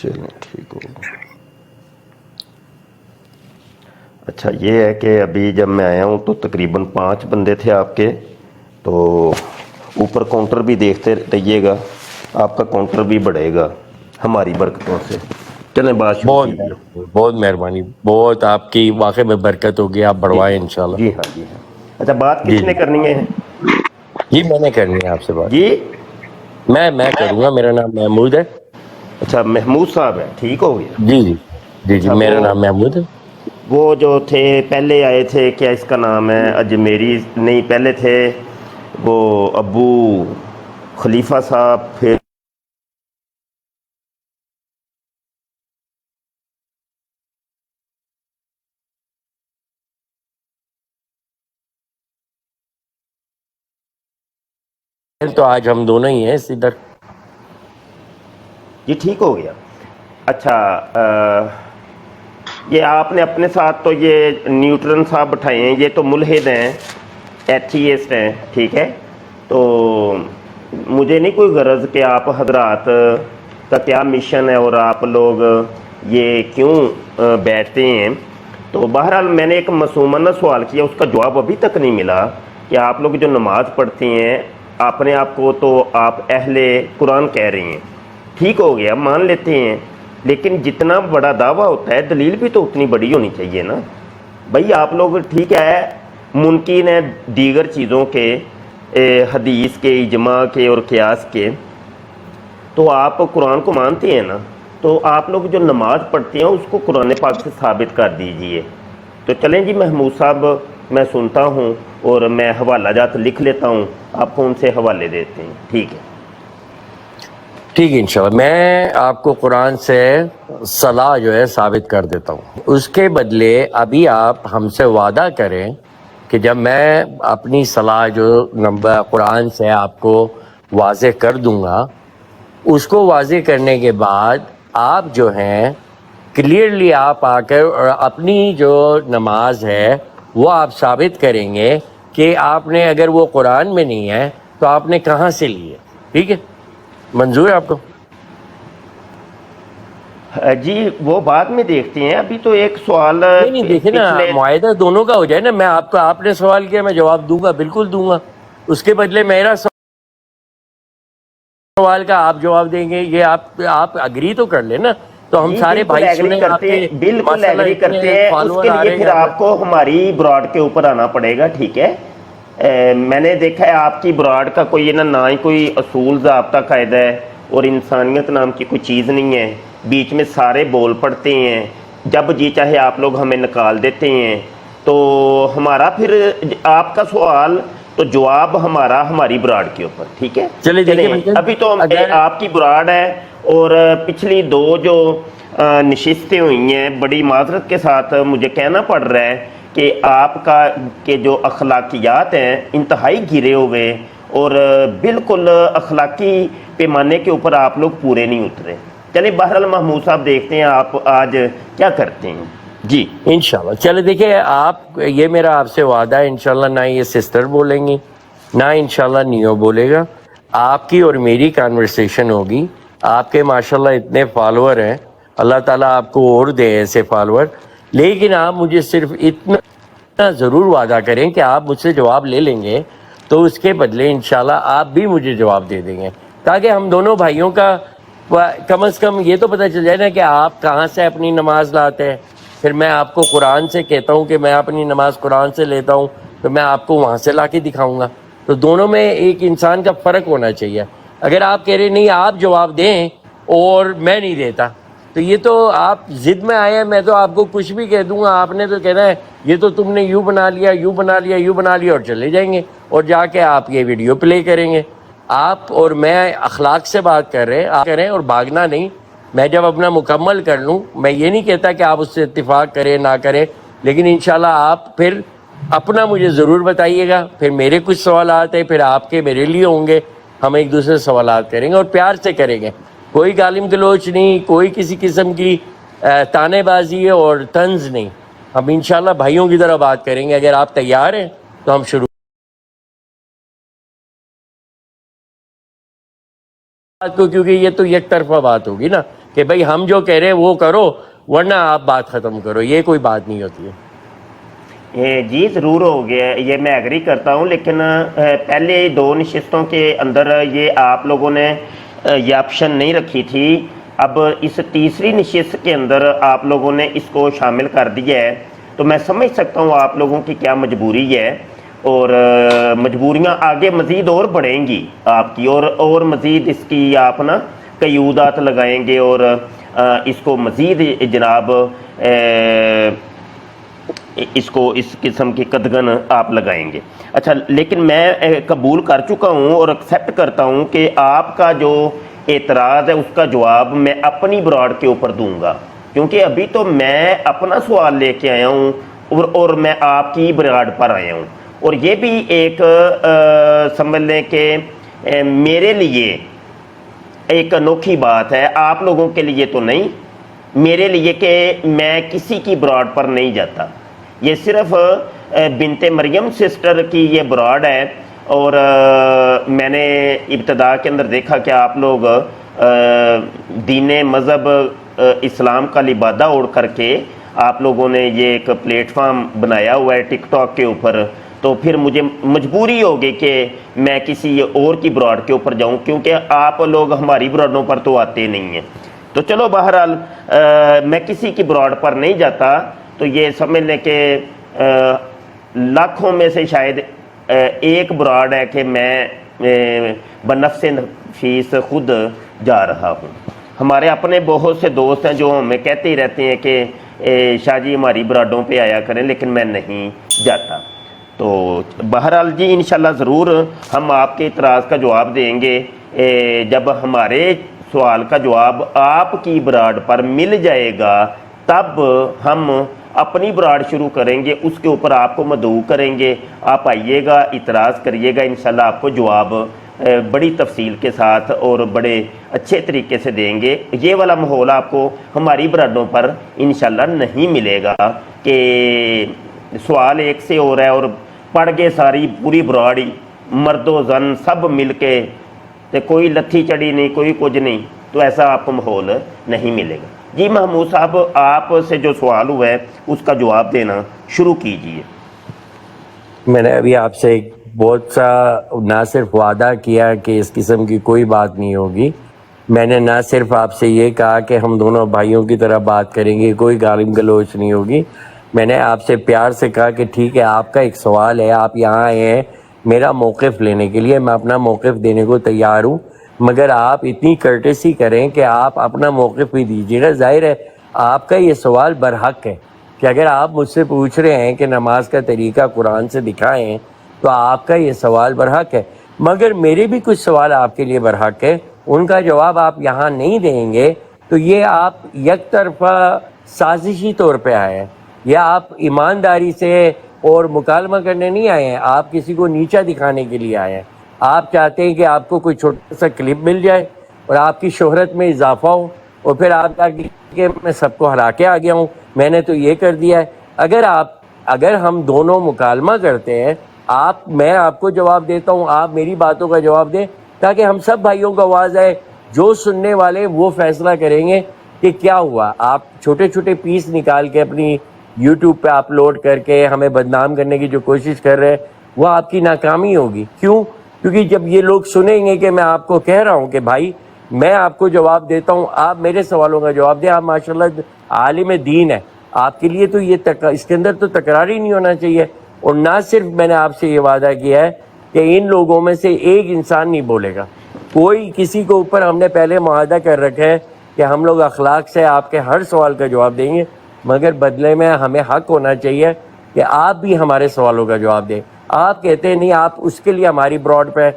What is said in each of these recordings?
چلیں ٹھیک ہوگا. اچھا یہ ہے کہ ابھی جب میں آیا ہوں تو تقریباً 5 بندے تھے آپ کے، تو اوپر کاؤنٹر بھی دیکھتے رہیے گا، آپ کا کاؤنٹر بھی بڑھے گا ہماری برکتوں سے. چلیں بات شروع بہت کیجیے. مہربانی، بہت مہربانی، بہت آپ کی واقعی میں برکت ہوگی، آپ جی بڑھوائیں انشاءاللہ. جی ہاں جی ہاں. اچھا بات جی کس نے جی کرنی ہے؟ جی میں نے کرنی ہے آپ سے بات. جی میں کروں گا، میرا نام محمود ہے. اچھا محمود صاحب ہیں، ٹھیک ہو گیا. جی جی جی جی اچھا میرا نام محمود ہے. وہ جو تھے پہلے آئے تھے، کیا اس کا نام ہے، اجمیری نہیں، پہلے تھے وہ ابو خلیفہ صاحب، پھر تو آج ہم دونوں ہی ہیں اس ادھر. یہ ٹھیک ہو گیا. اچھا یہ آپ نے اپنے ساتھ تو یہ نیوٹرن صاحب بٹھائے ہیں، یہ تو ملحد ہیں، ایتھیسٹ ہیں، ٹھیک ہے. تو مجھے نہیں کوئی غرض کہ آپ حضرات کا کیا مشن ہے اور آپ لوگ یہ کیوں بیٹھتے ہیں. تو بہرحال میں نے ایک معصومانہ سوال کیا، اس کا جواب ابھی تک نہیں ملا کہ آپ لوگ جو نماز پڑھتے ہیں اپنے آپ کو تو آپ اہل قرآن کہہ رہے ہیں، ٹھیک ہو گیا، مان لیتے ہیں، لیکن جتنا بڑا دعویٰ ہوتا ہے دلیل بھی تو اتنی بڑی ہونی چاہیے نا بھائی. آپ لوگ ٹھیک ہے منکرین ہیں دیگر چیزوں کے، حدیث کے، اجماع کے اور قیاس کے، تو آپ قرآن کو مانتے ہیں نا، تو آپ لوگ جو نماز پڑھتے ہیں اس کو قرآن پاک سے ثابت کر دیجئے. تو چلیں جی محمود صاحب، میں سنتا ہوں اور میں حوالہ جات لکھ لیتا ہوں، آپ کون سے حوالے دیتے ہیں؟ ٹھیک ہے. ٹھیک ہے انشاءاللہ. میں آپ کو قرآن سے صلاح جو ہے ثابت کر دیتا ہوں. اس کے بدلے ابھی آپ ہم سے وعدہ کریں کہ جب میں اپنی صلاح جو نمبر قرآن سے آپ کو واضح کر دوں گا، اس کو واضح کرنے کے بعد آپ جو ہیں کلیئرلی آپ آ کر اور اپنی جو نماز ہے وہ آپ ثابت کریں گے کہ آپ نے اگر وہ قرآن میں نہیں ہے تو آپ نے کہاں سے لی ہے. ٹھیک ہے، منظور ہے آپ کو؟ جی وہ بعد میں دیکھتے ہیں، ابھی تو ایک سوال نہیں دیکھیں نا، پچھلے. معاہدہ دونوں کا ہو جائے نا. میں آپ نے سوال کیا، میں جواب دوں گا، بالکل دوں گا. اس کے بدلے میرا سوال کا آپ جواب دیں گے، یہ آپ اگری تو کر لیں نا. تو ہم جی سارے بالکل بھائی ایگری سنیں، آپ کرتے ہیں، کے بالکل ماشاءاللہ ایگری اتنے کرتے ہیں. اس فالوور کے آ لیے رہے ہیں پھر گھر میں. آپ کو ہماری براڈ کے اوپر آنا پڑے گا، ٹھیک ہے. میں نے دیکھا ہے آپ کی براڈ کا کوئی نہ ہی کوئی اصول ضابطہ قاعدہ ہے اور انسانیت نام کی کوئی چیز نہیں ہے. بیچ میں سارے بول پڑتے ہیں، جب جی چاہے آپ لوگ ہمیں نکال دیتے ہیں. تو ہمارا پھر آپ کا سوال تو جواب ہمارا ہماری براڈ کے اوپر، ٹھیک ہے. چلے دیکھیں چلیں بھائی جان، ابھی تو اگر آپ کی براڈ ہے، اور پچھلی 2 جو نشستیں ہوئی ہیں، بڑی معذرت کے ساتھ مجھے کہنا پڑ رہا ہے کہ آپ کا کے جو اخلاقیات ہیں انتہائی گرے ہوئے، اور بالکل اخلاقی پیمانے کے اوپر آپ لوگ پورے نہیں اترے. چلیں بہرحال محمود صاحب دیکھتے ہیں آپ آج کیا کرتے ہیں. جی انشاءاللہ. چلے دیکھیں آپ، یہ میرا آپ سے وعدہ ہے، انشاءاللہ نہ یہ سسٹر بولیں گی، نہ انشاءاللہ نیو بولے گا. آپ کی اور میری کانورسیشن ہوگی. آپ کے ماشاءاللہ اتنے فالوور ہیں، اللہ تعالیٰ آپ کو اور دے ایسے فالوور. لیکن آپ مجھے صرف اتنا ضرور وعدہ کریں کہ آپ مجھ سے جواب لے لیں گے، تو اس کے بدلے انشاءاللہ آپ بھی مجھے جواب دے دیں گے، تاکہ ہم دونوں بھائیوں کا کم از کم یہ تو پتہ چل جائے نا کہ آپ کہاں سے اپنی نماز لاتے ہیں. پھر میں آپ کو قرآن سے کہتا ہوں کہ میں اپنی نماز قرآن سے لیتا ہوں، تو میں آپ کو وہاں سے لا کے دکھاؤں گا. تو دونوں میں ایک انسان کا فرق ہونا چاہیے. اگر آپ کہہ رہے نہیں آپ جواب دیں اور میں نہیں دیتا، تو یہ تو آپ ضد میں آئے ہیں. میں تو آپ کو کچھ بھی کہہ دوں گا، آپ نے تو کہنا ہے یہ تو تم نے یوں بنا لیا، یوں بنا لیا، یوں بنا لیا، اور چلے جائیں گے اور جا کے آپ یہ ویڈیو پلے کریں گے. آپ اور میں اخلاق سے بات کر رہے ہیں، آپ کریں اور بھاگنا نہیں. میں جب اپنا مکمل کر لوں، میں یہ نہیں کہتا کہ آپ اس سے اتفاق کریں نہ کریں، لیکن انشاءاللہ آپ پھر اپنا مجھے ضرور بتائیے گا. پھر میرے کچھ سوالات ہیں، پھر آپ کے میرے لیے ہوں گے. ہم ایک دوسرے سے سوالات کریں گے اور پیار سے کریں گے، کوئی گالم گلوچ نہیں، کوئی کسی قسم کی تانے بازی اور طنز نہیں. ہم انشاءاللہ بھائیوں کی طرح بات کریں گے. اگر آپ تیار ہیں تو ہم شروع بات کو، کیونکہ یہ تو یک طرفہ بات ہوگی نا کہ بھائی ہم جو کہہ رہے ہیں وہ کرو ورنہ آپ بات ختم کرو. یہ کوئی بات نہیں ہوتی ہے. جی ضرور ہو گیا، یہ میں ایگری کرتا ہوں، لیکن پہلے 2 نشستوں کے اندر یہ آپ لوگوں نے یہ آپشن نہیں رکھی تھی. اب اس تیسری نشست کے اندر آپ لوگوں نے اس کو شامل کر دیا ہے، تو میں سمجھ سکتا ہوں آپ لوگوں کی کیا مجبوری ہے، اور مجبوریاں آگے مزید اور بڑھیں گی آپ کی، اور مزید اس کی آپ نا قیودات لگائیں گے، اور اس کو مزید جناب اس قسم کی قدغن آپ لگائیں گے. اچھا، لیکن میں قبول کر چکا ہوں اور ایکسیپٹ کرتا ہوں کہ آپ کا جو اعتراض ہے اس کا جواب میں اپنی براڈ کے اوپر دوں گا، کیونکہ ابھی تو میں اپنا سوال لے کے آیا ہوں اور میں آپ کی براڈ پر آیا ہوں. اور یہ بھی ایک سمجھ لیں کہ میرے لیے ایک انوکھی بات ہے، آپ لوگوں کے لیے تو نہیں، میرے لیے کہ میں کسی کی براڈ پر نہیں جاتا. یہ صرف بنت مریم سسٹر کی یہ براڈ ہے، اور میں نے ابتدا کے اندر دیکھا کہ آپ لوگ دین مذہب اسلام کا لبادہ اوڑھ کر کے آپ لوگوں نے یہ ایک پلیٹ فارم بنایا ہوا ہے ٹک ٹاک کے اوپر، تو پھر مجھے مجبوری ہوگی کہ میں کسی اور کی براڈ کے اوپر جاؤں، کیونکہ آپ لوگ ہماری براڈوں پر تو آتے نہیں ہیں. تو چلو بہرحال میں کسی کی براڈ پر نہیں جاتا. تو یہ سمجھ لیں کہ لاکھوں میں سے شاید ایک براڈ ہے کہ میں بنفس نفیس خود جا رہا ہوں. ہمارے اپنے بہت سے دوست ہیں جو ہمیں کہتے ہی رہتے ہیں کہ شاہ جی ہماری براڈوں پہ آیا کریں، لیکن میں نہیں جاتا. تو بہرحال جی انشاءاللہ ضرور ہم آپ کے اعتراض کا جواب دیں گے جب ہمارے سوال کا جواب آپ کی براڈ پر مل جائے گا، تب ہم اپنی براڈ شروع کریں گے، اس کے اوپر آپ کو مدعو کریں گے. آپ آئیے گا، اعتراض کریے گا، انشاءاللہ آپ کو جواب بڑی تفصیل کے ساتھ اور بڑے اچھے طریقے سے دیں گے. یہ والا ماحول آپ کو ہماری براڈوں پر انشاءاللہ نہیں ملے گا کہ سوال ایک سے ہو رہا ہے اور پڑھ گئے ساری پوری براڈ ہی، مرد و زن سب مل کے، تو کوئی لتھی چڑی نہیں، کوئی کچھ نہیں. تو ایسا آپ کو ماحول نہیں ملے گا. جی محمود صاحب، آپ سے جو سوال ہوا ہے اس کا جواب دینا شروع کیجئے. میں نے ابھی آپ سے ایک بہت سا نہ صرف وعدہ کیا کہ اس قسم کی کوئی بات نہیں ہوگی، میں نے نہ صرف آپ سے یہ کہا کہ ہم دونوں بھائیوں کی طرح بات کریں گے، کوئی گالم گلوچ نہیں ہوگی. میں نے آپ سے پیار سے کہا کہ ٹھیک ہے، آپ کا ایک سوال ہے، آپ یہاں آئے ہیں میرا موقف لینے کے لیے، میں اپنا موقف دینے کو تیار ہوں، مگر آپ اتنی کرٹیسی کریں کہ آپ اپنا موقف بھی دیجیے گا. ظاہر ہے آپ کا یہ سوال برحق ہے کہ اگر آپ مجھ سے پوچھ رہے ہیں کہ نماز کا طریقہ قرآن سے دکھائیں تو آپ کا یہ سوال برحق ہے، مگر میرے بھی کچھ سوال آپ کے لیے برحق ہے، ان کا جواب آپ یہاں نہیں دیں گے تو یہ آپ یک طرفہ سازشی طور پہ آئے ہیں، یا آپ ایمانداری سے اور مکالمہ کرنے نہیں آئے ہیں، آپ کسی کو نیچا دکھانے کے لیے آئے ہیں. آپ چاہتے ہیں کہ آپ کو کوئی چھوٹا سا کلپ مل جائے اور آپ کی شہرت میں اضافہ ہو، اور پھر آپ کہ میں سب کو ہرا کے آ گیا ہوں، میں نے تو یہ کر دیا ہے. اگر ہم دونوں مکالمہ کرتے ہیں، میں آپ کو جواب دیتا ہوں، آپ میری باتوں کا جواب دیں، تاکہ ہم سب بھائیوں کو آواز آئے. جو سننے والے وہ فیصلہ کریں گے کہ کیا ہوا. آپ چھوٹے چھوٹے پیس نکال کے اپنی یوٹیوب پہ اپلوڈ کر کے ہمیں بدنام کرنے کی جو کوشش کر رہے ہیں، وہ آپ کی ناکامی ہوگی. کیوں؟ کیونکہ جب یہ لوگ سنیں گے کہ میں آپ کو کہہ رہا ہوں کہ بھائی میں آپ کو جواب دیتا ہوں، آپ میرے سوالوں کا جواب دیں. آپ ماشاءاللہ عالم دین ہے، آپ کے لیے تو یہ اس کے اندر تو تکرار ہی نہیں ہونا چاہیے. اور نہ صرف میں نے آپ سے یہ وعدہ کیا ہے کہ ان لوگوں میں سے ایک انسان نہیں بولے گا، کوئی کسی کے اوپر ہم نے پہلے معاہدہ کر رکھا ہے کہ ہم لوگ اخلاق سے آپ کے ہر سوال کا جواب دیں گے، مگر بدلے میں ہمیں حق ہونا چاہیے کہ آپ بھی ہمارے سوالوں کا جواب دیں. آپ کہتے ہیں نہیں آپ اس کے لیے ہماری براڈ پہ،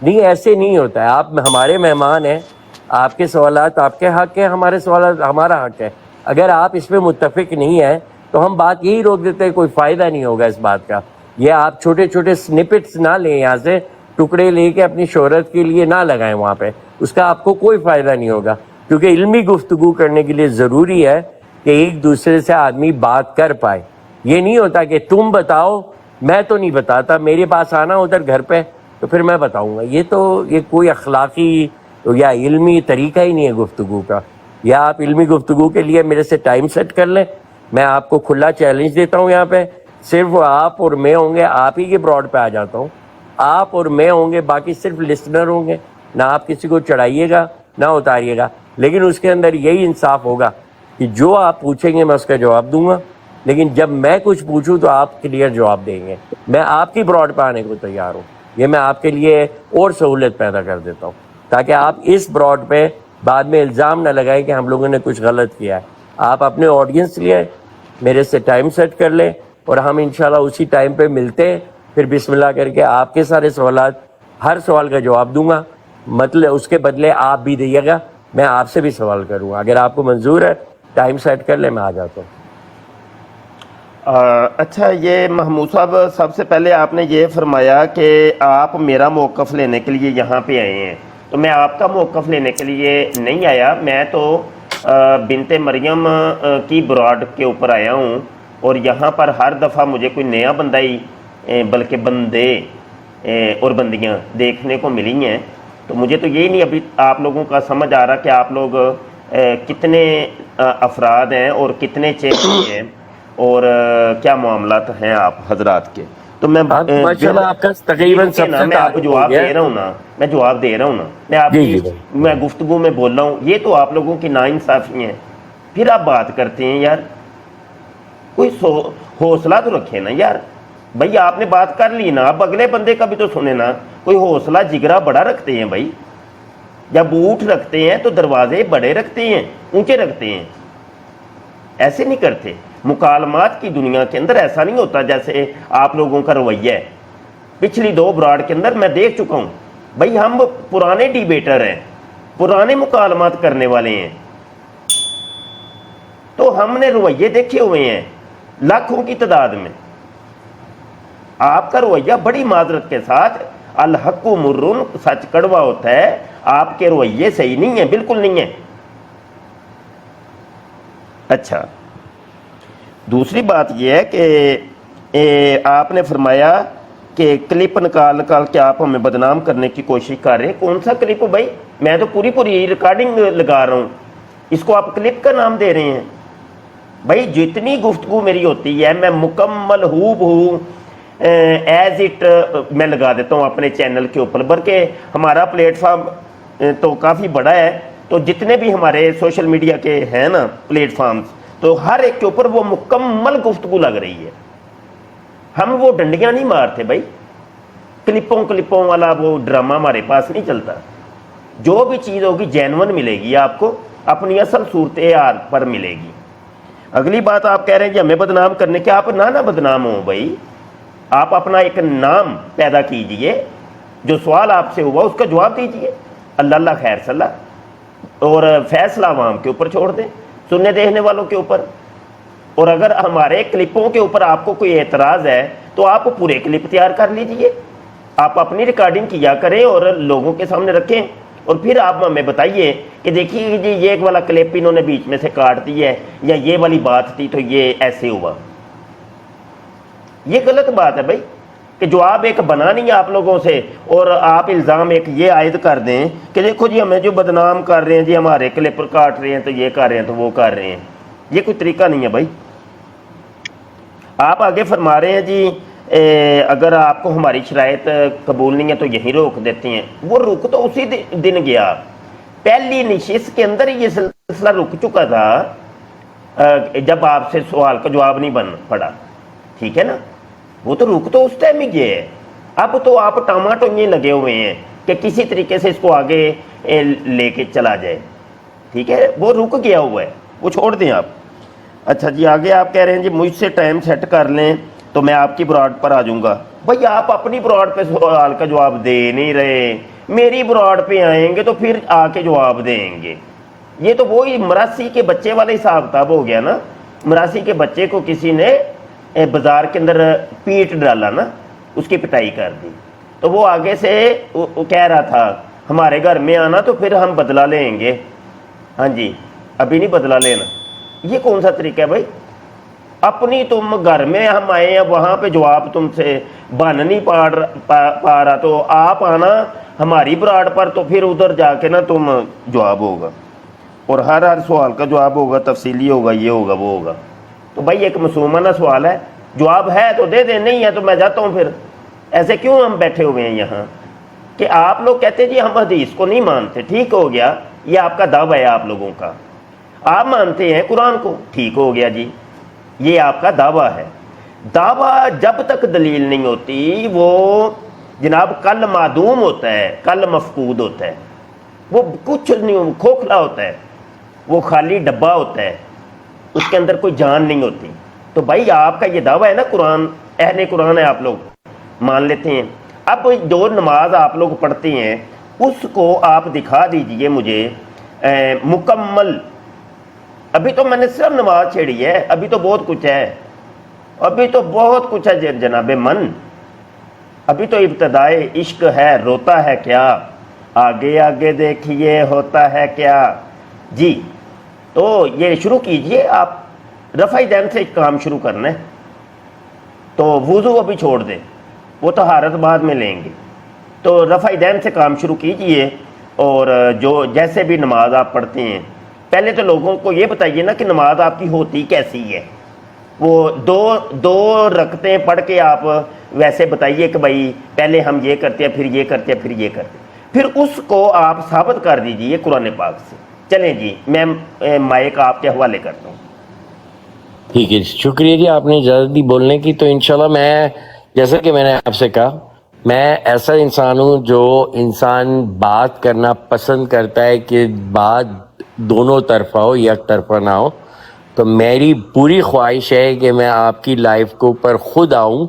نہیں ایسے نہیں ہوتا ہے. آپ ہمارے مہمان ہیں، آپ کے سوالات آپ کے حق ہیں، ہمارے سوالات ہمارا حق ہے. اگر آپ اس پہ متفق نہیں ہیں تو ہم بات یہی روک دیتے ہیں، کوئی فائدہ نہیں ہوگا اس بات کا. یہ آپ چھوٹے چھوٹے سنپٹس نہ لیں، یہاں سے ٹکڑے لے کے اپنی شہرت کے لیے نہ لگائیں وہاں پہ، اس کا آپ کو کوئی فائدہ نہیں ہوگا. کیونکہ علمی گفتگو کرنے کے لیے ضروری ہے کہ ایک دوسرے سے آدمی بات کر پائے. یہ نہیں ہوتا کہ تم بتاؤ، میں تو نہیں بتاتا، میرے پاس آنا ادھر گھر پہ تو پھر میں بتاؤں گا. یہ کوئی اخلاقی یا علمی طریقہ ہی نہیں ہے گفتگو کا. یا آپ علمی گفتگو کے لیے میرے سے ٹائم سیٹ کر لیں. میں آپ کو کھلا چیلنج دیتا ہوں یہاں پہ. صرف آپ اور میں ہوں گے, آپ ہی کے براڈ پہ آ جاتا ہوں, آپ اور میں ہوں گے, باقی صرف لسنر ہوں گے. نہ آپ کسی کو چڑھائیے گا نہ اتاریے گا, لیکن اس کے اندر یہی انصاف ہوگا کہ جو آپ پوچھیں گے میں اس کا جواب دوں گا, لیکن جب میں کچھ پوچھوں تو آپ کلیئر جواب دیں گے. میں آپ کی براڈ پہ آنے کو تیار ہوں. یہ میں آپ کے لیے اور سہولت پیدا کر دیتا ہوں تاکہ آپ اس براڈ پہ بعد میں الزام نہ لگائیں کہ ہم لوگوں نے کچھ غلط کیا ہے. آپ اپنے آڈینس لیے میرے سے ٹائم سیٹ کر لیں اور ہم انشاءاللہ اسی ٹائم پہ ملتے ہیں. پھر بسم اللہ کر کے آپ کے سارے سوالات, ہر سوال کا جواب دوں گا. مطلب اس کے بدلے آپ بھی دیے گا, میں آپ سے بھی سوال کروں گا. اگر آپ کو منظور ہے ٹائم سیٹ کر لیں, میں آ جاتا ہوں. اچھا, یہ محمود صاحب سب سے پہلے آپ نے یہ فرمایا کہ آپ میرا موقف لینے کے لیے یہاں پہ آئے ہیں, تو میں آپ کا موقف لینے کے لیے نہیں آیا. میں تو بنت مریم کی براڈ کے اوپر آیا ہوں, اور یہاں پر ہر دفعہ مجھے کوئی نیا بندہ ہی بلکہ بندے اور بندیاں دیکھنے کو ملی ہیں. تو مجھے تو یہی نہیں ابھی آپ لوگوں کا سمجھ آ رہا کہ آپ لوگ کتنے افراد ہیں اور کتنے چہرے ہیں اور کیا معاملات ہیں آپ حضرات کے. تو میں ماشاءاللہ آپ کا تقریباً سب سے میں آپ کو تعارف ہو جواب گیا. دے رہا ہوں نا, میں جواب دے رہا ہوں نا, میں آپ جی کی جی بھائی. میں گفتگو میں بول رہا ہوں. یہ تو آپ لوگوں کی ناانصافی ہیں. پھر آپ بات کرتے ہیں یار, کوئی حوصلہ تو رکھے نا یار. بھائی آپ نے بات کر لی نا, اب اگلے بندے کا بھی تو سنے نا. کوئی حوصلہ جگرا بڑا رکھتے ہیں بھائی. جب اونٹ رکھتے ہیں تو دروازے بڑے رکھتے ہیں, اونچے رکھتے ہیں, ایسے نہیں کرتے. مکالمات کی دنیا کے اندر ایسا نہیں ہوتا جیسے آپ لوگوں کا رویہ ہے. پچھلی 2 براڈ کے اندر میں دیکھ چکا ہوں بھائی, ہم پرانے ڈیبیٹر ہیں, پرانے مکالمات کرنے والے ہیں, تو ہم نے رویے دیکھے ہوئے ہیں لاکھوں کی تعداد میں. آپ کا رویہ بڑی معذرت کے ساتھ, الحق مرن, سچ کڑوا ہوتا ہے. آپ کے رویے صحیح نہیں ہیں, بالکل نہیں ہیں. اچھا, دوسری بات یہ ہے کہ آپ نے فرمایا کہ کلپ نکال کے آپ ہمیں بدنام کرنے کی کوشش کر رہے ہیں. کون سا کلپ بھائی؟ میں تو پوری ریکارڈنگ لگا رہا ہوں, اس کو آپ کلپ کا نام دے رہے ہیں. بھائی جتنی گفتگو میری ہوتی ہے میں مکمل ایز اٹ میں لگا دیتا ہوں اپنے چینل کے اوپر. بلکہ ہمارا پلیٹ فارم تو کافی بڑا ہے, تو جتنے بھی ہمارے سوشل میڈیا کے ہیں نا پلیٹ فارمز, تو ہر ایک کے اوپر وہ مکمل گفتگو لگ رہی ہے. ہم وہ ڈنڈیاں نہیں مارتے بھائی, کلپوں والا وہ ڈرامہ ہمارے پاس نہیں چلتا. جو بھی چیز ہوگی جینون ملے گی آپ کو, اپنی اصل صورتحال پر ملے گی. اگلی بات آپ کہہ رہے ہیں کہ ہمیں بدنام کرنے کے, آپ نہ بدنام ہو بھائی. آپ اپنا ایک نام پیدا کیجئے, جو سوال آپ سے ہوا اس کا جواب دیجئے, اللہ خیر صلاح, اور فیصلہ عوام کے اوپر چھوڑ دیں, سننے دیکھنے والوں کے اوپر. اور اگر ہمارے کلپوں کے اوپر آپ کو کوئی اعتراض ہے تو آپ پورے کلپ تیار کر لیجئے, آپ اپنی ریکارڈنگ کیا کریں اور لوگوں کے سامنے رکھیں, اور پھر آپ ہمیں بتائیے کہ دیکھیے جی یہ ایک والا کلپ انہوں نے بیچ میں سے کاٹ دی ہے, یا یہ والی بات تھی تو یہ ایسے ہوا. یہ غلط بات ہے بھائی کہ جواب ایک بنا نہیں آپ لوگوں سے, اور آپ الزام ایک یہ عائد کر دیں کہ دیکھو جی ہمیں جو بدنام کر رہے ہیں, جی ہمارے کلپ کاٹ رہے ہیں, تو یہ کر رہے ہیں تو وہ کر رہے ہیں. یہ کوئی طریقہ نہیں ہے بھائی. آپ آگے فرما رہے ہیں جی اگر آپ کو ہماری شرائط قبول نہیں ہے تو یہیں روک دیتے ہیں. وہ رک تو اسی دن گیا, پہلی نشست کے اندر یہ سلسلہ رک چکا تھا جب آپ سے سوال کا جواب نہیں بن پڑا, ٹھیک ہے نا. وہ تو رک تو اس ٹائم ہی گیا ہے. اب تو آپ ٹماٹویں لگے ہوئے ہیں کہ کسی طریقے سے اس کو آگے لے کے چلا جائے, ٹھیک ہے. وہ رک گیا ہوا ہے, وہ چھوڑ دیں آپ. اچھا جی, آگے آپ کہہ رہے ہیں جی مجھ سے ٹائم سیٹ کر لیں تو میں آپ کی براڈ پر آ جاؤں گا. بھائی آپ اپنی براڈ پہ سوال کا جواب دے نہیں رہے, میری براڈ پہ آئیں گے تو پھر آ کے جواب دیں گے. یہ تو وہی مراسی کے بچے والے حساب کتاب ہو گیا نا. مراسی کے بچے کو کسی نے بازار کے اندر پیٹ ڈالا نا, اس کی پٹائی کر دی, تو وہ آگے سے کہہ رہا تھا ہمارے گھر میں آنا تو پھر ہم بدلہ لیں گے. ہاں جی, ابھی نہیں بدلہ لینا. یہ کون سا طریقہ ہے بھائی؟ اپنی تم گھر میں ہم آئے ہیں, وہاں پہ جواب تم سے بن نہیں پا رہا, تو آپ آنا ہماری براڈ پر, تو پھر ادھر جا کے نا تم جواب ہوگا. اور ہر سوال کا جواب ہوگا، تفصیلی ہوگا، یہ ہوگا وہ ہوگا. تو بھائی ایک معصومانہ سوال ہے، جواب ہے تو دے دیں، نہیں ہے تو میں جاتا ہوں. پھر ایسے کیوں ہم بیٹھے ہوئے ہیں یہاں کہ آپ لوگ کہتے ہیں جی ہم حدیث کو نہیں مانتے؟ ٹھیک ہو گیا، یہ آپ کا دعویٰ ہے آپ لوگوں کا. آپ مانتے ہیں قرآن کو، ٹھیک ہو گیا جی، یہ آپ کا دعویٰ ہے. دعویٰ جب تک دلیل نہیں ہوتی وہ جناب کل معدوم ہوتا ہے، کل مفقود ہوتا ہے، وہ کچھ نہیں، کھوکھلا ہوتا ہے، وہ خالی ڈبہ ہوتا ہے، اس کے اندر کوئی جان نہیں ہوتی. تو بھائی آپ کا یہ دعویٰ ہے نا، قرآن اہل قرآن ہے، آپ لوگ مان لیتے ہیں. اب جو نماز آپ لوگ پڑھتے ہیں اس کو آپ دکھا دیجئے مجھے مکمل. ابھی تو میں نے صرف نماز چھیڑی ہے، ابھی تو بہت کچھ ہے، ابھی تو بہت کچھ ہے جناب من. ابھی تو ابتدائے عشق ہے، روتا ہے کیا، آگے آگے دیکھیے ہوتا ہے کیا. جی تو یہ شروع کیجئے آپ، رفع دین سے کام شروع کرنا ہے. تو وضو ابھی چھوڑ دیں، وہ طہارت بعد میں لیں گے. تو رفع دین سے کام شروع کیجئے. اور جو جیسے بھی نماز آپ پڑھتے ہیں، پہلے تو لوگوں کو یہ بتائیے نا کہ نماز آپ کی ہوتی کیسی ہے. وہ دو رکعتیں پڑھ کے آپ ویسے بتائیے کہ بھائی پہلے ہم یہ کرتے ہیں، پھر یہ کرتے ہیں، پھر یہ کرتے ہیں، پھر اس کو آپ ثابت کر دیجئے قرآن پاک سے. چلیں جی، میں مائک آپ کے حوالے کرتا ہوں. ٹھیک ہے، شکریہ جی، آپ نے اجازت دی بولنے کی. تو انشاءاللہ میں، جیسا کہ میں نے آپ سے کہا، میں ایسا انسان ہوں جو انسان بات کرنا پسند کرتا ہے کہ بات دونوں طرفہ ہو، یک طرفہ نہ ہو. تو میری پوری خواہش ہے کہ میں آپ کی لائف کے اوپر خود آؤں،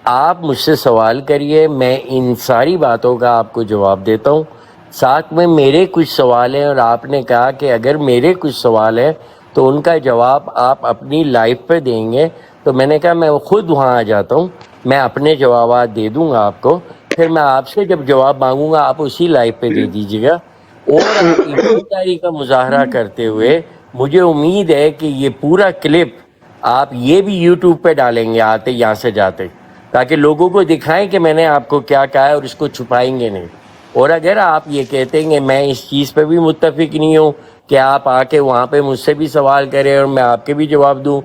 آپ مجھ سے سوال کریے، میں ان ساری باتوں کا آپ کو جواب دیتا ہوں. ساتھ میں میرے کچھ سوال ہیں، اور آپ نے کہا کہ اگر میرے کچھ سوال ہیں تو ان کا جواب آپ اپنی لائف پہ دیں گے. تو میں نے کہا میں خود وہاں آ جاتا ہوں، میں اپنے جوابات دے دوں گا آپ کو، پھر میں آپ سے جب جواب مانگوں گا آپ اسی لائف پہ دے دیجیے گا. اور آپ ایمانداری کا مظاہرہ کرتے ہوئے، مجھے امید ہے کہ یہ پورا کلپ آپ یہ بھی یوٹیوب پہ ڈالیں گے آتے یہاں سے جاتے، تاکہ لوگوں کو دکھائیں کہ میں نے آپ کو کیا کہا ہے اور اس کو چھپائیں گے نہیں. اور اگر آپ یہ کہتے ہیں کہ میں اس چیز پہ بھی متفق نہیں ہوں کہ آپ آ کے وہاں پہ مجھ سے بھی سوال کریں اور میں آپ کے بھی جواب دوں،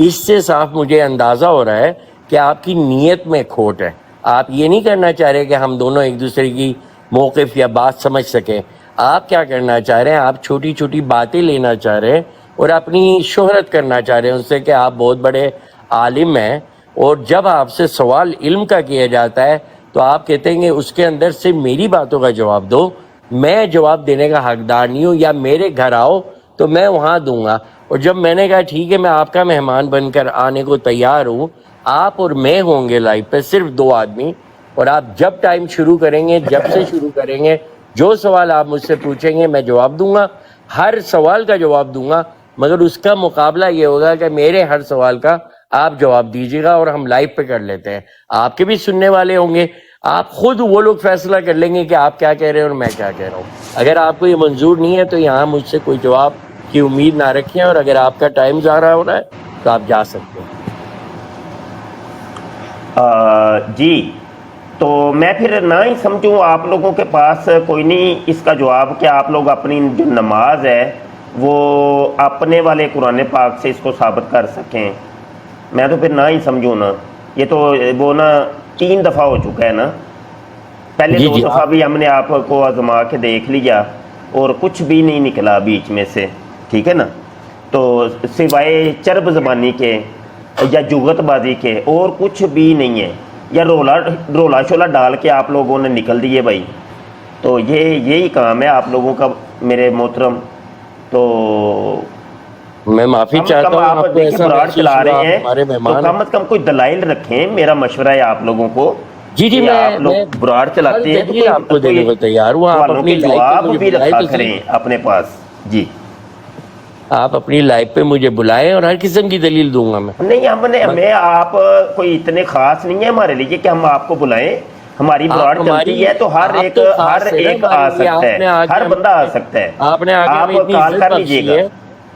اس سے صاف مجھے اندازہ ہو رہا ہے کہ آپ کی نیت میں کھوٹ ہے. آپ یہ نہیں کرنا چاہ رہے کہ ہم دونوں ایک دوسرے کی موقف یا بات سمجھ سکیں. آپ کیا کرنا چاہ رہے ہیں؟ آپ چھوٹی چھوٹی باتیں لینا چاہ رہے ہیں اور اپنی شہرت کرنا چاہ رہے ہیں اس سے کہ آپ بہت بڑے عالم ہیں. اور جب آپ سے سوال علم کا کیا جاتا ہے تو آپ کہتے ہیں کہ اس کے اندر سے میری باتوں کا جواب دو. میں جواب دینے کا حقدار نہیں ہوں، یا میرے گھر آؤ تو میں وہاں دوں گا. اور جب میں نے کہا ٹھیک ہے میں آپ کا مہمان بن کر آنے کو تیار ہوں، آپ اور میں ہوں گے لائف پہ، صرف دو آدمی، اور آپ جب ٹائم شروع کریں گے، جب سے شروع کریں گے، جو سوال آپ مجھ سے پوچھیں گے میں جواب دوں گا، ہر سوال کا جواب دوں گا. مگر اس کا مقابلہ یہ ہوگا کہ میرے ہر سوال کا آپ جواب دیجیے گا اور ہم لائف پہ کر لیتے ہیں. آپ کے بھی سننے والے ہوں گے، آپ خود وہ لوگ فیصلہ کر لیں گے کہ آپ کیا کہہ رہے ہیں اور میں کیا کہہ رہا ہوں. اگر آپ کو یہ منظور نہیں ہے تو یہاں مجھ سے کوئی جواب کی امید نہ رکھیں، اور اگر آپ کا ٹائم ضائع ہو رہا ہے تو آپ جا سکتے ہیں. جی تو میں پھر نہ ہی سمجھوں آپ لوگوں کے پاس کوئی نہیں اس کا جواب کہ آپ لوگ اپنی جو نماز ہے وہ اپنے والے قرآن پاک سے اس کو ثابت کر سکیں. میں تو پھر نہ ہی سمجھوں نا، یہ تو وہ نا 3 دفعہ ہو چکا ہے نا. پہلے جی 2 جی دفعہ بھی ہم نے آپ کو آزما کے دیکھ لیا اور کچھ بھی نہیں نکلا بیچ میں سے، ٹھیک ہے نا. تو سوائے چرب زبانی کے یا جغت بازی کے اور کچھ بھی نہیں ہے، یا رولا شولا ڈال کے آپ لوگوں نے نکل دیے بھائی. تو یہی کام ہے آپ لوگوں کا میرے محترم. تو میں معافی کم چاہتا کم ہوں، آپ آپ کو دیکھیں ایسا براڈ محسوس چلا ہوا رہے آپ ہیں ہمارے تو مہمان ہیں. کم از کم کوئی دلائل رکھیں. میرا مشورہ ہے آپ لوگوں کو جی جی، کہ آپ میں لوگ براڈ ہر چلاتے ہیں تو دلیل آپ کو دینے کوئی کو تیار ہوں. آپ سوالوں اپنی کے لائف پہ جواب مجھے بھی بلائیں رکھا تو صحیح، کریں اپنے پاس. جی آپ اپنی لائف پہ مجھے بلائیں اور ہر قسم کی دلیل دوں گا میں. نہیں، ہمیں آپ کوئی اتنے خاص نہیں ہے ہمارے لیے کہ ہم آپ کو بلائیں. ہماری آپ براڈ ہماری، چلتی ہے تو ہر آپ ایک تو ہر خاص ہے نا ایک ہمارے آ لیے. سکتا آپ ہے، نے آگے ہر بندہ آ سکتا ہے. آپ نے آگے ہمیں آپ اتنی کال عزت کر لیجئے بخشی گا، ہے،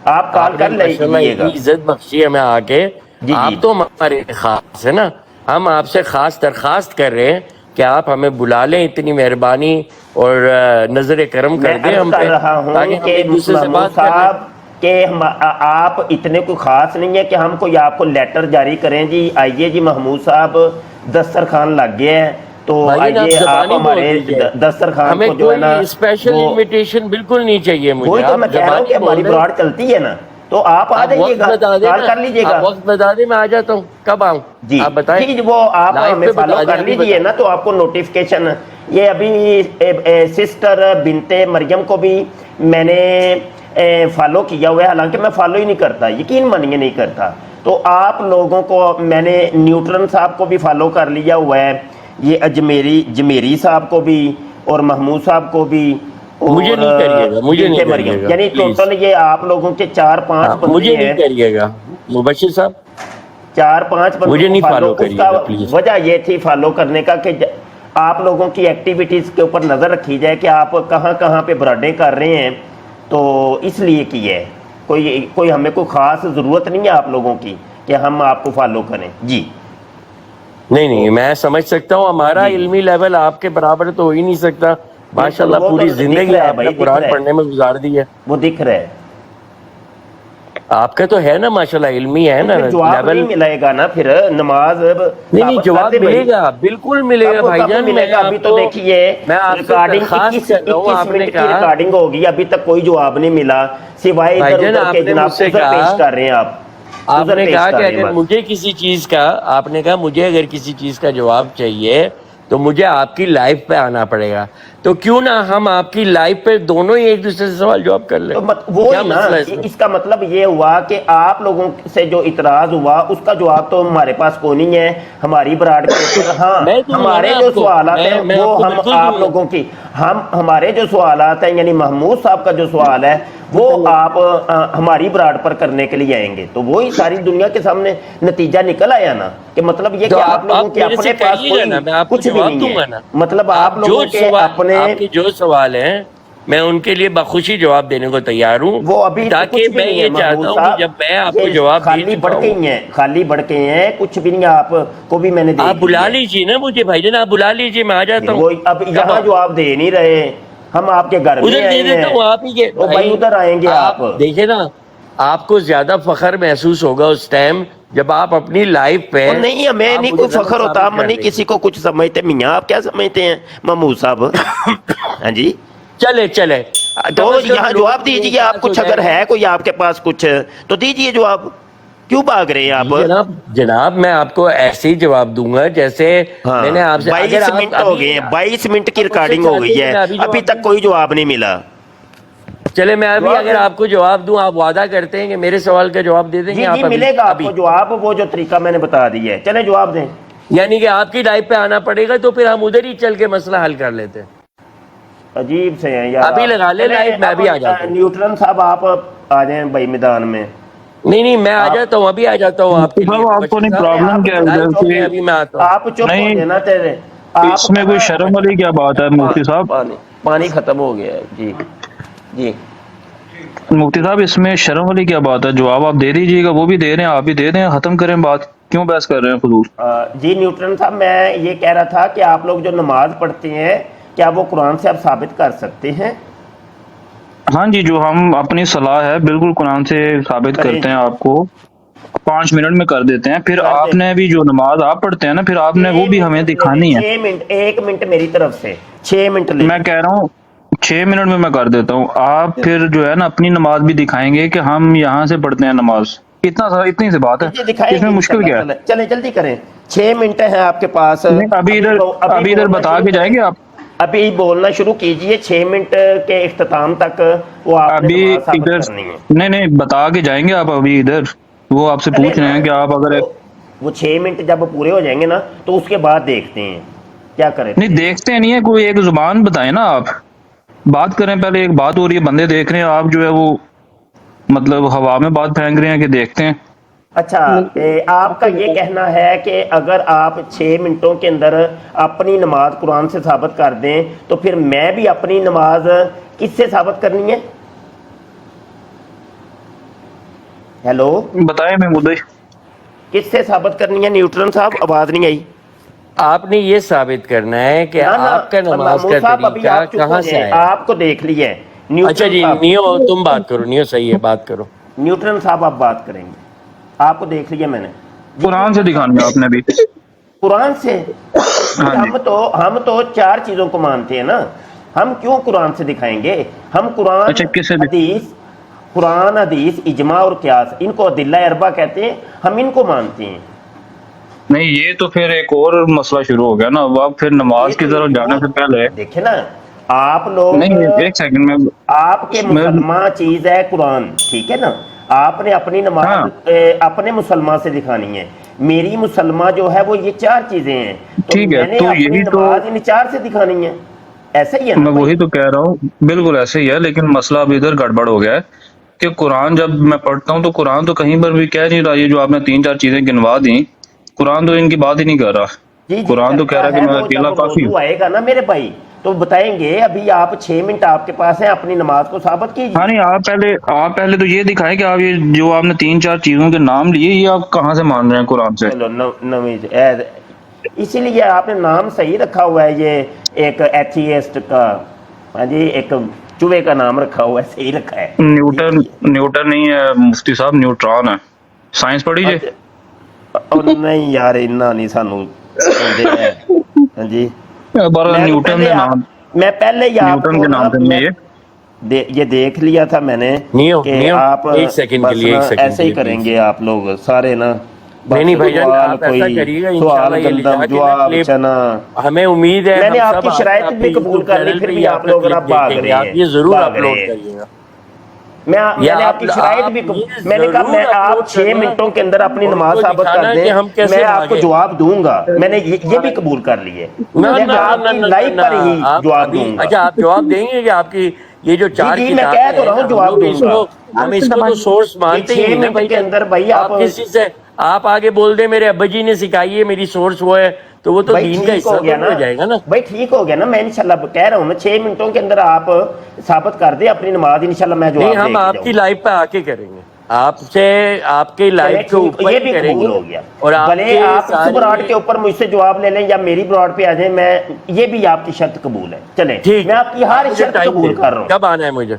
آپ کال آپ نے کر ماشاءاللہ لیجئے اتنی گا. عزت بخشی ہے ہمیں آگے. جی جی آپ تو ہمارے خاص ہے نا. ہم آپ سے خاص درخواست کر رہے ہیں کہ آپ ہمیں بلا لیں, اتنی مہربانی اور نظر کرم میں کر دیں عرض ہم کر پہ, رہا ہوں تاکہ ہم کہ ایک دوسرے سے محمود بات کر لیں. صاحب کہ آپ اتنے کوئی خاص نہیں ہے کہ ہم کوئی آپ کو لیٹر جاری کریں جی آئیے جی محمود صاحب دسترخوان لگ گیا ہے تو بھائی جان, آئیے آپ زبانی بول ہمارے دیجیے, دسترخوان ہمیں کو جو ہے نا کوئی اسپیشل وہ انویٹیشن بالکل نہیں چاہیے مجھے, وہی تو آپ میں کہہ رہا ہوں کہ زبانی ہماری بول دیں. براڈ چلتی ہے نا تو آپ آ آپ جائیے وقت گا, بتا دیں کال نا, کر لیجیے آپ گا. وقت بتا دیں, میں آ جاتا ہوں. کب آؤں جی آپ بتائیں, جی وہ آپ لائف ہمیں پہ فالو بتا دیں, کر ابھی لیجئے بتا نا دیں. تو آپ کو نوٹیفکیشن. یہ ابھی سسٹر بنت مریم کو بھی میں نے فالو کیا ہوا ہے, حالانکہ میں فالو ہی نہیں کرتا, یقین مانیے نہیں کرتا. تو آپ لوگوں کو میں نے نیوٹرن صاحب کو بھی فالو کر لیا ہوا ہے, یہ جمیری صاحب کو بھی اور محمود صاحب کو بھی مجھے اور نہیں کریے گا, مجھے بنت نہیں مریم, کریے گا یعنی پلیز. ٹوٹل یہ آپ لوگوں کے 4-5 ہاں, بندے مجھے نہیں ہیں. کریے گا مبشر صاحب, 4-5 بندوں مجھے کو نہیں فالو, فالو اس کا کریے گا پلیز. وجہ یہ تھی فالو کرنے کا کہ آپ لوگوں کی ایکٹیویٹیز کے اوپر نظر رکھی جائے کہ آپ کہاں کہاں پہ برادیں کر رہے ہیں, تو اس لیے کی ہے. کوئی ہمیں کوئی خاص ضرورت نہیں ہے آپ لوگوں کی کہ ہم آپ کو فالو کریں. جی نہیں تو نہیں, میں سمجھ سکتا ہوں, ہمارا جی جی علمی لیول آپ کے برابر تو ہو ہی نہیں سکتا. بالکل, ماشاءاللہ وہ تو پوری دکھ زندگی رہا ہے آپ نے بھائی, دکھ قرآن رہا ہے, پڑھنے میں گزار دی ہے. وہ دکھ رہا ہے. آپ کا تو ہے نا ماشاءاللہ, علمی ہے تو نا پھر جواب لیول. نہیں ملے گا نا, پھر نماز نہیں نہیں, ثابت کر جواب دے ملے بھائی. گا, بالکل ملے گا بھائی کب جان. ملے میں گا؟ ابھی آپ تو کو, دیکھیے میں آپ سے ریکارڈنگ درخواست کر رہا ہوں, 21 آپ نے منٹ کی کہا ریکارڈنگ ہوگی, ابھی تک کوئی جواب نہیں ملا سوائے بھائی ادھر جان, ادھر کے. آپ نے مجھ جناب سے عذر پیش کہا, کر رہے ہیں, آپ آپ عذر نے پیش کہا کر کہ رہے ہیں اگر بس. مجھے کسی چیز کا, آپ نے کہا مجھے اگر کسی چیز کا جواب چاہیے تو مجھے آپ کی لائف پہ آنا پڑے گا, تو کیوں نہ ہم آپ کی لائف پہ دونوں ہی ایک دوسرے سے سوال جواب کر لیں. تو کیا وہی نا, مسئلہ ہے اس میں؟ اس کا مطلب یہ ہوا کہ آپ لوگوں سے جو اعتراض ہوا اس کا جواب تو ہمارے پاس کوئی نہیں ہے ہماری براڈ کے اوپر. ہاں میں دوں گا ہمارے نا جو آپ کو, سوالات ہیں میں وہ آپ کو ہم بالکل آپ دوں گا. لوگوں کی, ہمارے جو سوالات ہیں یعنی محمود صاحب کا جو سوال ہے وہ آپ ہماری براڈ پر کرنے کے لیے آئیں گے, تو وہی ساری دنیا کے سامنے نتیجہ نکل آیا نا, کہ مطلب یہ تو کہ آپ لوگوں آپ کے میرے سے اپنے پاس کہیے گا کوئی نا, میں آپ کو کچھ بھی جواب نہیں دوں ہے, گا نا. مطلب آپ آپ جو لوگوں کے سوال, اپنے. آپ کے جو سوال ہیں میں ان کے لیے بخوشی جواب دینے کو تیار ہوں, وہ ابھی تو تاکہ کچھ بھی میں نہیں ہے یہ چاہتا محمود ہوں کہ صاحب, جب میں آپ کو یہ جواب دے خالی چکا بڑکے ہوں. ہی ہیں, خالی بڑکے ہیں, کچھ بھی نہیں. آپ کو بھی میں نے آپ دیکھ بلا لیا ہے. لیجیے نا مجھے بھائی جان, آپ بلا لیجیے, میں آ پھر جاتا ہوں. وہ اب کب یہاں آؤں؟ جو آپ دے نہیں رہے, ہم آپ کے گھر میں ادھر دے آئے دیتا ہیں, ہوں, آپ ہی کے تو بھائی بھائی. ادھر آئیں گے آپ دیکھیں نا, آپ کو زیادہ فخر محسوس ہوگا اس ٹائم جب آپ اپنی لائف پہ اور نہیں, ہمیں آپ نہیں مجھے کوئی غلط فخر ہوتا, ثابت ہم کر نہیں دیں گے. کسی کو کچھ سمجھتے. میاں آپ کیا سمجھتے ہیں محمود صاحب؟ ہاں جی, چلے چلے, تو کم از کم یہاں لوگوں جواب کو یہ دیجیے آپ, احساس ہو کچھ جائے اگر گا. ہے کوئی آپ کے پاس کچھ تو دیجیے جواب. کیوں بھاگ رہے ہیں آپ؟ جی جناب, جناب میں آپ کو ایسے ہی جواب دوں گا جیسے میں نے ہاں, آپ سے, اگر 22 آپ منٹ ہو ابھی, گئے ہیں, 22 منٹ کی آپ مجھ سے ریکارڈنگ ہو چاہتے ہیں گئی کہ ہے, میں ابھی ابھی جواب تک دوں. کوئی جواب نہیں ملا. چلے میں ابھی جواب اگر دیں. آپ کو جواب دوں, آپ وعدہ کرتے ہیں کہ میرے سوال کا جواب دے دیں گے جی جی آپ ابھی ملے گا آپ ابھی. کو جواب, وہ جو طریقہ میں نے بتا دیا ہے. چلیں جواب دیں. یعنی کہ آپ کی لائف پہ آنا پڑے گا, تو پھر ہم ادھر ہی چل کے مسئلہ حل کر لیتے ہیں. عجیب سے ہیں یار ابھی آپ. لگا لیں چلیں لائف, میں اب ابھی آ جاتا ہوں. نیوٹرن صاحب آپ آ جائیں بھائی میدان میں. نہیں نہیں, میں آ آپ جاتا ہوں, ابھی آ جاتا ہوں آپ مفتی کے لیے. صاحب آپ کو مبشر نہیں صاحب چلیں پرابلم آپ کیا ہے چپ ادھر ہو ٹھیک ہے, کی؟ ابھی میں آتا ہوں. آپ چپ ہو نہیں، جانا تیرے. اس آپ کا میں کوئی شرم والی کیا بات ہے مفتی صاحب؟ پانی ختم ہو گیا ہے. جی جی مفتی صاحب اس میں شرم والی کیا بات ہے؟ جواب آپ دے دیجیے گا, وہ بھی دے رہے ہیں, آپ بھی دے دیں, ختم کریں بات. کیوں بحث کر رہے ہیں فضول؟ جی نیوٹرن صاحب, میں یہ کہہ رہا تھا کہ آپ لوگ جو نماز پڑھتے ہیں کیا وہ قرآن سے آپ ثابت کر سکتے ہیں؟ ہاں جی, جو ہم اپنی صلاح ہے بالکل قرآن سے ثابت کریں کرتے ہیں, جی, آپ کو 5 منٹ میں کر دیتے ہیں. پھر کر آپ دیتے نے بھی جو نماز آپ پڑھتے ہیں نا, پھر آپ نے وہ 6 بھی منٹ ہمیں لے لیں, دکھانی ہے. 6 منٹ, 1 منٹ میری طرف سے 6 منٹ لے میں لیں. کہہ رہا ہوں 6 منٹ میں کر دیتا ہوں. آپ پھر جو ہے نا اپنی نماز بھی دکھائیں گے کہ ہم یہاں سے پڑھتے ہیں نماز. اتنی سی بات جی ہے, جی دکھائیں اس میں گے مشکل انشاءاللہ. کیا ہے؟ چلیں جلدی کریں, 6 منٹ ہیں آپ کے پاس. نہیں, ابھی ابھی ادھر بولنا بتا شروع کے جائیں کریں, گے آپ. ابھی بولنا شروع کیجئے. 6 منٹ کے اختتام تک وہ آپ نے ابھی نماز ثابت ادھر کرنی ہے. نہیں بتا کے جائیں گے آپ. ابھی ادھر وہ آپ سے چلے پوچھ نا, رہے ہیں کہ آپ اگر وہ 6 منٹ جب پورے ہو جائیں گے نا تو اس کے بعد دیکھتے ہیں کیا کریں نہیں پھر. دیکھتے نہیں ہے, کوئی ایک زبان بتائیں نا, آپ بات کریں. پہلے ایک بات ہو رہی ہے, بندے دیکھ رہے ہیں, آپ جو ہے وہ مطلب ہوا میں بات پھینک رہے ہیں کہ دیکھتے ہیں. اچھا, آپ کا یہ کہنا ہے کہ اگر آپ 6 منٹوں کے اندر اپنی نماز قرآن سے ثابت کر دیں تو پھر میں بھی اپنی نماز کس سے ثابت کرنی ہے؟ ہیلو, بتائیں محمود بھائی. کس سے ثابت کرنی ہے نیوٹرن صاحب؟ آواز نہیں آئی. آپ نے یہ ثابت کرنا ہے کہ آپ کا نماز کا طریقہ کہاں سے آیا. آپ کو دیکھ لیا ہے. اچھا جی نیو تم بات کرو, نیو صحیح ہے بات کرو. نیوٹن صاحب آپ بات کریں گے, آپ کو دیکھ لیا میں نے. قرآن سے دکھانا آپ نے بھی. قرآن سے ہم تو 4 چیزوں کو مانتے ہیں نا, ہم کیوں قرآن سے دکھائیں گے؟ ہم قرآن اچھا کس سے قرآن حدیث اجماع اور قیاس, ان کو ادلہ اربع کہتے ہیں, ہم ان کو مانتے ہیں. نہیں یہ تو پھر ایک اور مسئلہ شروع ہو گیا نا, اب پھر نماز کی طرف جانے سے پہلے دیکھیں نا آپ لوگ, نہیں ایک سیکنڈ میں آپ کے مسلمان چیز ہے قرآن, ٹھیک ہے نا, آپ نے اپنی نماز اپنے مسلمان سے دکھانی ہے. میری مسلمان جو ہے وہ یہ 4 چیزیں ہیں, تو ٹھیک ہے, میں نے تو اپنی یہی تو نماز ان 4 سے دکھانی ہے. ایسا ہی ہے نا میں وہی تو کہہ رہا ہوں, بالکل ایسے ہی ہے, لیکن مسئلہ اب ادھر گڑبڑ ہو گیا ہے کہ قرآن جب میں پڑھتا ہوں تو قرآن تو کہیں پر بھی کہہ نہیں رہا, یہ جو آپ نے 3-4 چیزیں گنوا دیں, قرآن تو ان کی بات ہی نہیں کر رہا. جی قرآن تو کہہ رہا ہے کہ میں اکیلا جب کافی ہوں. موضوع آئے گا نا میرے بھائی تو بتائیں گے. ابھی آپ 6 منٹ آپ کے پاس ہیں, اپنی نماز کو ثابت کیجیے. ہاں نہیں, آپ پہلے تو یہ دکھائیں کہ آپ یہ جو آپ نے 3-4 چیزوں کے نام لیے, یہ آپ کہاں سے مان رہے ہیں قرآن سے؟ چلو اسی لیے آپ نے نام صحیح رکھا ہوا ہے, یہ ایک ایتھیسٹ کا, ہاں جی, ایک چوہے کا نام رکھا ہوا ہے, صحیح رکھا ہے. نیوٹن نہیں ہے مفتی صاحب, نیوٹران ہے. سائنس پڑھی جی؟ نہیں یار اتنا نہیں سانو ہے. ہاں جی, نیوٹن کے نام, میں پہلے ہی آپ نیوٹن کو کے نام سے نہیں ہے. یہ دیکھ لیا تھا میں نے کہ آپ ایک سیکنڈ کے بس لیے, نا ایک سیکنڈ ایسے ہی کریں گے آپ لوگ سارے نا. نہیں بھائی جان, سوال آپ ایسا کوئی کریے گا سوال انشاءاللہ یہ لے گندم جا کے جواب کلپ, چنا. ہمیں امید ہے میں نے ہم آپ سب کی شرائط بھی قبول کر لی, پھر بھی آپ لوگ نا بھاگ دیکھیں گے, رہے آپ ہیں, یہ ضرور بھاگ اپلوڈ رہے ہیں. کریے گا. میں نے آپ کی شرائط بھی میں نے کہا میں آپ 6 منٹوں کے اندر اپنی نماز ثابت کر دیں, میں آپ کو جواب دوں گا. میں نے یہ بھی قبول کر لی ہے, میں آپ کی لائف پر ہی جواب دوں گا. اچھا آپ جواب دیں گے کہ آپ کی یہ جو 4 جی میں کتابیں کہہ تو ہیں رہا ہوں, ہم جواب لوگ دوں گا. ہم اس کو تو سورس یہ مانتے ہی 6 نہیں نا منٹ بھائی کے جان. اندر بھائی آپ کسی سے آپ آگے بول دیں میرے ابا جی نے سکھائی ہے, میری سورس وہ ہے, تو وہ تو بھائی دین کا ٹھیک حصہ ہو تو گیا نہیں ہو جائے گا نا. بھائی ٹھیک ہو گیا نا, میں انشاءاللہ کہہ رہا ہوں نا 6 منٹوں کے اندر آپ ثابت کر دیں اپنی نماز, انشاءاللہ میں نہیں, جواب دے ہم کے آپ کی جاؤں گا. لائف پہ آ کے کریں گے, آپ سے آپ کے چلے لائف کے ٹھیک, اوپر یہ ہی بھی کریں قبول گے, ہو گیا. اور آپ بھلے کے آپ اس براڈ کے اوپر مجھ سے جواب لے لیں یا میری براڈ پہ آ جائیں, میں یہ بھی آپ کی شرط قبول ہے. چلیں ٹھیک میں ہے, آپ کی ہر مجھے شرط ٹائم قبول دے کر دیں, رہا ہوں. کب آنا ہے مجھے؟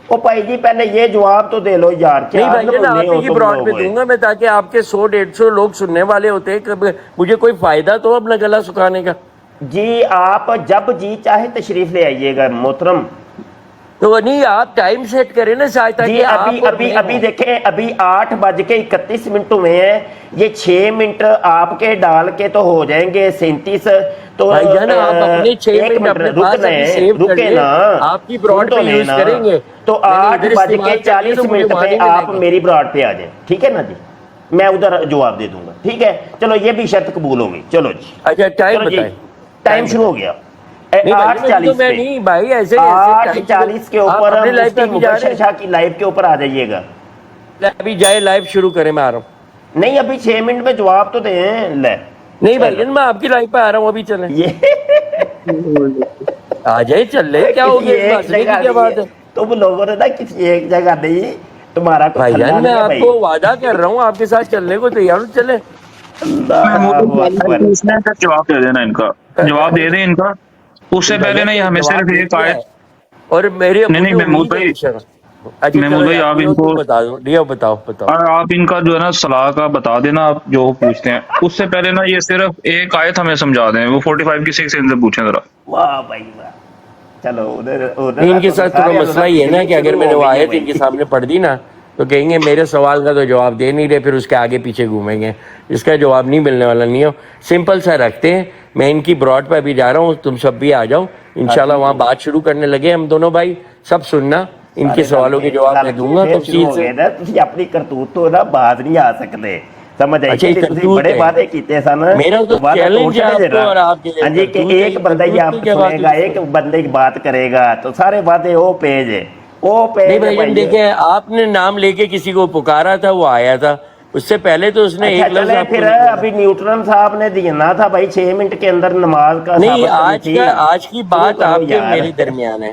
او بھائی جی پہلے یہ جواب تو دے لو یار, نہیں کیا بھائی جان, آپ ہی کی تم براڈ لوگ پہ ہوئے. دوں گا میں, تاکہ آپ کے 100-150 لوگ سننے والے ہوتے ہیں, مجھے کوئی فائدہ تو اپنا گلا سکھانے کا. جی آپ جب جی چاہے تشریف لے آئیے گا محترم. تو نہیں آپ ٹائم سیٹ کریں نا شاید, جی تاکہ آپ اور میں ابھی دیکھیں, ابھی 8:31 ہوئے ہیں, یہ 6 منٹ آپ کے ڈال کے تو ہو جائیں گے 37. تو بھائی جان آپ اپنے 6 ایک منٹ منٹ اپنے رک پاس ابھی لیں, سیو کر رکے لیں, نا, آپ کی سن براڈ تو پہ لیں یوز نا. کریں گے. تو میں نے ادھر استعمال کر لیا تو 8:40 مجھے پہ مانیں گے آپ نہیں. میری براڈ پہ آ جائیں, ٹھیک ہے نا جی, میں ادھر جواب دے دوں گا. ٹھیک ہے چلو, یہ بھی شرط قبول ہوگی. چلو جی, اچھا ٹائم چلو جی, بتائیں, ٹائم شروع ہو گیا. نہیں بھائی جان, ابھی تو 8:40 میں پہ, نہیں بھائی, ایسے 8:40 کے آپ اوپر اپنے لائف پہ مفتی ابھی جا رہے مبشر شاہ کی لائف کے اوپر آ جائیے گا. ہیں, ابھی جائے لائف شروع کریں, میں آ رہا ہوں. نہیں ابھی 6 منٹ میں جواب تو دیں. لے نہیں بھائی چلو جان, میں آپ کی لائف پہ آ رہا ہوں, ابھی چلیں, یہ آ جائے, چل لے, کیا ہو کسی گیا, اس میں ایک ہنسنے کی جگہ کیا نہیں بات ہے, ہے. تم لوگوں نے نا کسی ایک جگہ نہیں, تمہارا کوئی بھائی تھلا جان میں نہیں ہے آپ بھائی. کو وعدہ کر رہا ہوں, آپ کے ساتھ چلنے کو تیار ہوں, چلے. اللہ اکبر. جواب دے دینا ان کا, جواب دے دیں ان کا. اس سے بھائی پہلے جان نہیں, نے ہمیں جواب صرف دے ایک دیا آیت. ہے, اور نہیں مجھے محمود امید ہے بھائی, انشاءاللہ. اچھا محمود چلو بھائی یار, آپ ان نیو کو, تم بتا دو, نیو بتاؤ. آپ ان کا جو ہے نا صلاح کا بتا دینا, آپ جو پوچھتے ہیں. اس سے پہلے نا یہ صرف ایک آیت ہمیں سمجھا دیں, وہ 45 کی 6 ان سے پوچھیں ذرا. واہ بھائی واہ. چلو ادھر ان کے ساتھ تھوڑا سارے مسئلہ یہ ہے نا تشریف کہ اگر شروع میں نے ہو وہ گئی ہے آیت ان بھائی. کے سامنے پڑھ دی نا, تو کہیں گے میرے سوال کا تو جواب دے نہیں رہے, پھر اس کے آگے پیچھے گھومیں گے, اس کا جواب نہیں ملنے والا. نہیں ہو, سمپل سا رکھتے ہیں, میں ان کی براڈ پہ ابھی جا رہا ہوں, تم سب بھی آ جاؤ انشاءاللہ, وہاں بات شروع کرنے لگے ہم دونوں بھائی, سب سننا, ان کے سوالوں کے جواب میں دوں گا پھر شروع تفصیل ہو سے. گئے نا, تسی اپنی کرتوت تو نا باز نہیں آ سکتے, سمجھ آئی اچھا کہ یہ نہیں, تسی کرتوت بڑے ہے, وعدے کیتے سن, میرا تو وعدہ چیلنج ہے اٹھنے آپ کو, دینا. اور آپ کے ہاں جی, کہ کرتوت ہے, ایک یہ بندہ ہی کرتوت آپ کی کیا بات سنے گا, ہوئی اس ایک میں. بندے کی بات کرے گا, تو سارے وعدے وہ پیج ہے, وہ نہیں پیج ہے بھائی جان, بھائی. دیکھیں آپ نے نام لے کے کسی کو پکارا تھا, وہ آیا تھا, اس سے پہلے تو اس نے اچھا ایک لفظ چلے آپ کو پھر, نہیں بولا. ابھی نیوٹرن صاحب نے دینا تھا بھائی 6 منٹ کے اندر نماز کا نہیں, ثابت کرنی تھی. آج کی شروع بات کرو آپ کے یار. میرے درمیان ہے,